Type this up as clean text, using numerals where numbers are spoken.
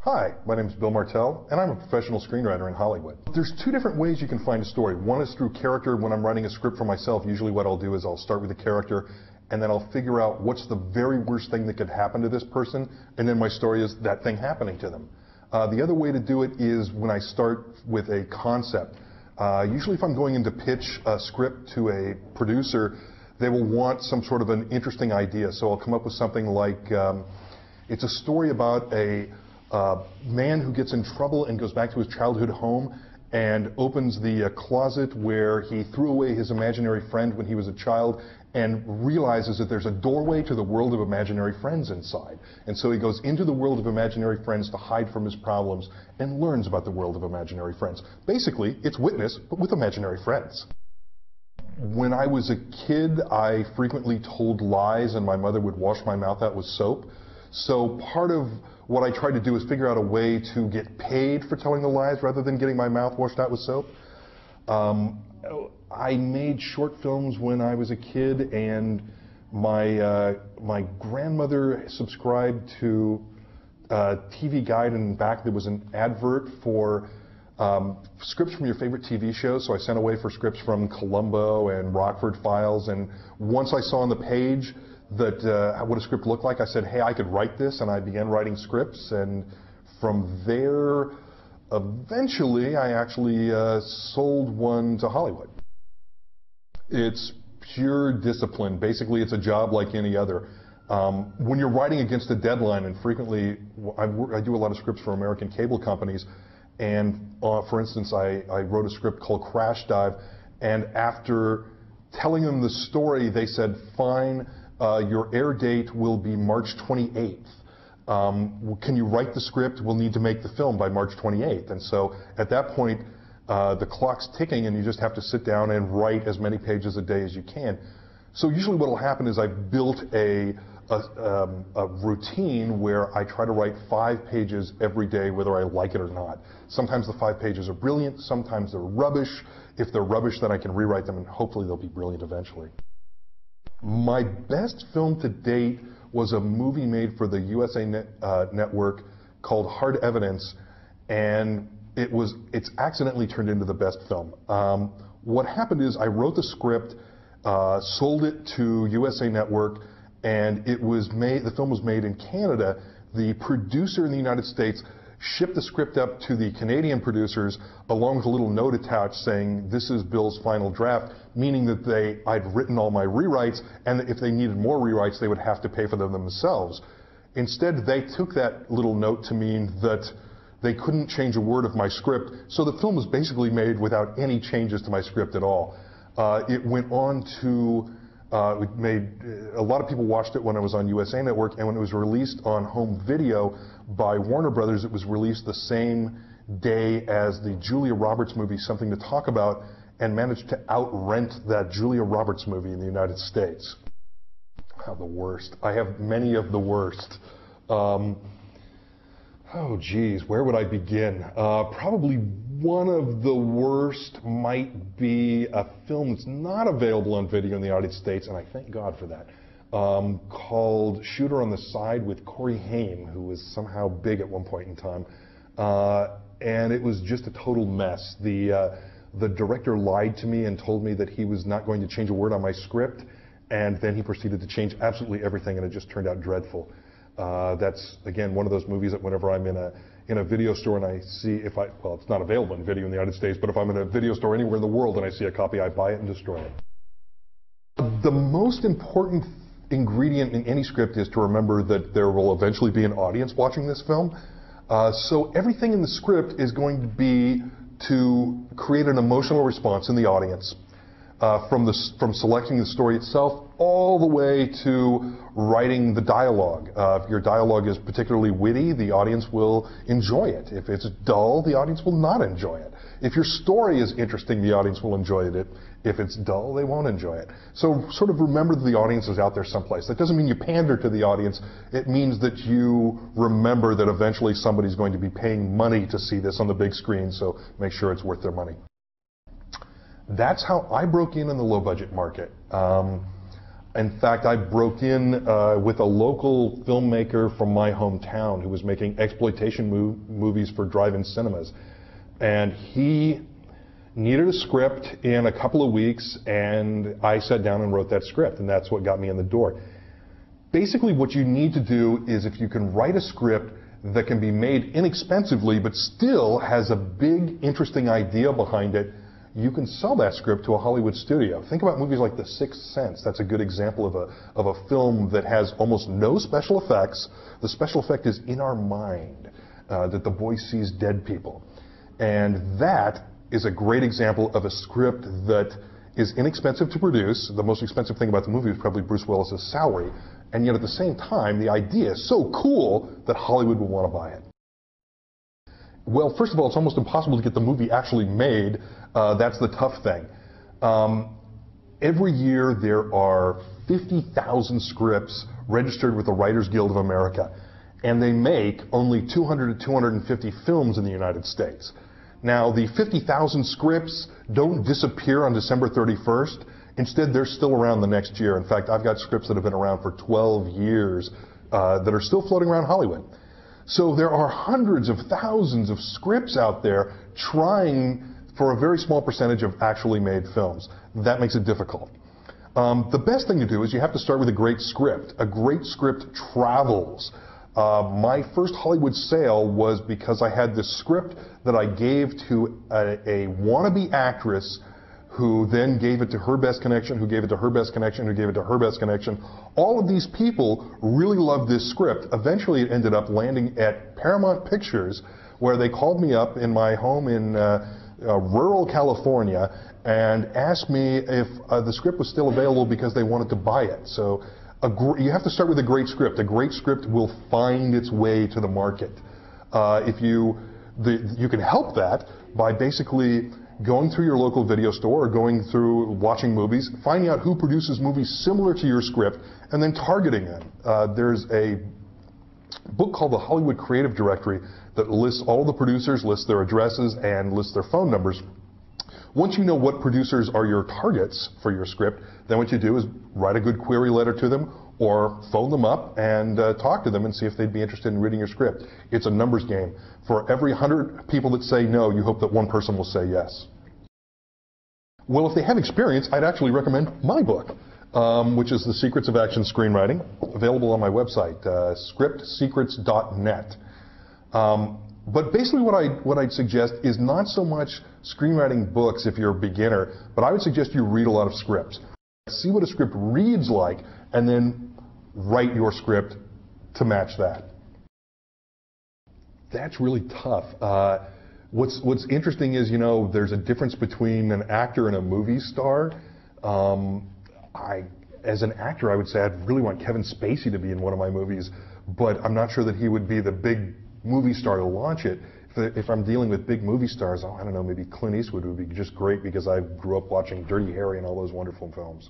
Hi, my name is Bill Martell, and I'm a professional screenwriter in Hollywood. There's two different ways you can find a story. One is through character. When I'm writing a script for myself, usually what I'll do is I'll start with a character, and then I'll figure out what's the very worst thing that could happen to this person, and then my story is that thing happening to them. The other way to do it is when I start with a concept. Usually if I'm going in to pitch a script to a producer, they will want some sort of an interesting idea. So I'll come up with something like, it's a story about a man who gets in trouble and goes back to his childhood home and opens the closet where he threw away his imaginary friend when he was a child and realizes that there's a doorway to the world of imaginary friends inside. And so he goes into the world of imaginary friends to hide from his problems and learns about the world of imaginary friends. Basically, it's Witness, but with imaginary friends. When I was a kid, I frequently told lies and my mother would wash my mouth out with soap. So part of what I tried to do is figure out a way to get paid for telling the lies rather than getting my mouth washed out with soap. I made short films when I was a kid, and my grandmother subscribed to TV Guide, and back there was an advert for scripts from your favorite TV shows. So I sent away for scripts from Columbo and Rockford Files, and once I saw on the page that what a script looked like, I said, hey, I could write this, and I began writing scripts, and from there, eventually, I actually sold one to Hollywood. It's pure discipline. Basically, it's a job like any other. When you're writing against a deadline, and frequently, I do a lot of scripts for American cable companies, and for instance, I wrote a script called Crash Dive, and after telling them the story, they said, fine, your air date will be March 28th. Can you write the script? We'll need to make the film by March 28th. And so at that point, the clock's ticking and you just have to sit down and write as many pages a day as you can. So usually what will happen is I've built a routine where I try to write 5 pages every day, whether I like it or not. Sometimes the 5 pages are brilliant, sometimes they're rubbish. If they're rubbish, then I can rewrite them and hopefully they'll be brilliant eventually. My best film to date was a movie made for the USA Network called Hard Evidence, and it's accidentally turned into the best film. What happened is I wrote the script, sold it to USA Network, and the film was made in Canada. The producer in the United States shipped the script up to the Canadian producers along with a little note attached saying, this is Bill's final draft, meaning that I'd written all my rewrites, and that if they needed more rewrites, they would have to pay for them themselves. Instead, they took that little note to mean that they couldn't change a word of my script, so the film was basically made without any changes to my script at all. It went on to, a lot of people watched it when it was on USA Network, and when it was released on home video by Warner Brothers, it was released the same day as the Julia Roberts movie, Something to Talk About, and managed to outrent that Julia Roberts movie in the United States. Oh, the worst. I have many of the worst. Oh, geez, where would I begin? Probably one of the worst might be a film that's not available on video in the United States, and I thank God for that, called Shooter on the Side with Corey Haim, who was somehow big at one point in time. And it was just a total mess. The director lied to me and told me that he was not going to change a word on my script, and then he proceeded to change absolutely everything, and it just turned out dreadful. That's, again, one of those movies that whenever I'm in a video store and I see, well, it's not available in video in the United States, but if I'm in a video store anywhere in the world and I see a copy, I buy it and destroy it. The most important ingredient in any script is to remember that there will eventually be an audience watching this film. So everything in the script is going to be to create an emotional response in the audience. From selecting the story itself all the way to writing the dialogue. If your dialogue is particularly witty, the audience will enjoy it. If it's dull, the audience will not enjoy it. If your story is interesting, the audience will enjoy it. If it's dull, they won't enjoy it. So sort of remember that the audience is out there someplace. That doesn't mean you pander to the audience. It means that you remember that eventually somebody's going to be paying money to see this on the big screen, so make sure it's worth their money. That's how I broke in the low-budget market. In fact, I broke in with a local filmmaker from my hometown who was making exploitation movies for drive-in cinemas. And he needed a script in a couple of weeks, and I sat down and wrote that script, and that's what got me in the door. Basically, what you need to do is, if you can write a script that can be made inexpensively but still has a big, interesting idea behind it, you can sell that script to a Hollywood studio. Think about movies like The Sixth Sense. That's a good example of a film that has almost no special effects. The special effect is in our mind, that the boy sees dead people. And that is a great example of a script that is inexpensive to produce. The most expensive thing about the movie is probably Bruce Willis's salary. And yet at the same time, the idea is so cool that Hollywood will want to buy it. Well, first of all, it's almost impossible to get the movie actually made. That's the tough thing. Every year there are 50,000 scripts registered with the Writers Guild of America, and they make only 200 to 250 films in the United States. Now, the 50,000 scripts don't disappear on December 31st. Instead, they're still around the next year. In fact, I've got scripts that have been around for 12 years that are still floating around Hollywood. So there are hundreds of thousands of scripts out there trying for a very small percentage of actually made films. That makes it difficult. The best thing to do is you have to start with a great script. A great script travels. My first Hollywood sale was because I had this script that I gave to a wannabe actress who then gave it to her best connection, who gave it to her best connection, who gave it to her best connection. All of these people really loved this script. Eventually it ended up landing at Paramount Pictures, where they called me up in my home in rural California and asked me if the script was still available because they wanted to buy it. So you have to start with a great script. A great script will find its way to the market. You can help that by basically going through your local video store or going through watching movies, finding out who produces movies similar to your script, and then targeting them. There's a book called the Hollywood Creative Directory that lists all the producers, lists their addresses, and lists their phone numbers. Once you know what producers are your targets for your script, then what you do is write a good query letter to them or phone them up and talk to them and see if they'd be interested in reading your script. It's a numbers game. For every 100 people that say no, you hope that one person will say yes. Well, if they have experience, I'd actually recommend my book, which is The Secrets of Action Screenwriting, available on my website, scriptsecrets.net. But basically what I'd suggest is not so much screenwriting books if you're a beginner, but I would suggest you read a lot of scripts. See what a script reads like, and then write your script to match that. That's really tough. What's interesting is, there's a difference between an actor and a movie star. As an actor, I would say I'd really want Kevin Spacey to be in one of my movies, but I'm not sure that he would be the big movie star to launch it. If I'm dealing with big movie stars, I don't know, maybe Clint Eastwood would be just great because I grew up watching Dirty Harry and all those wonderful films.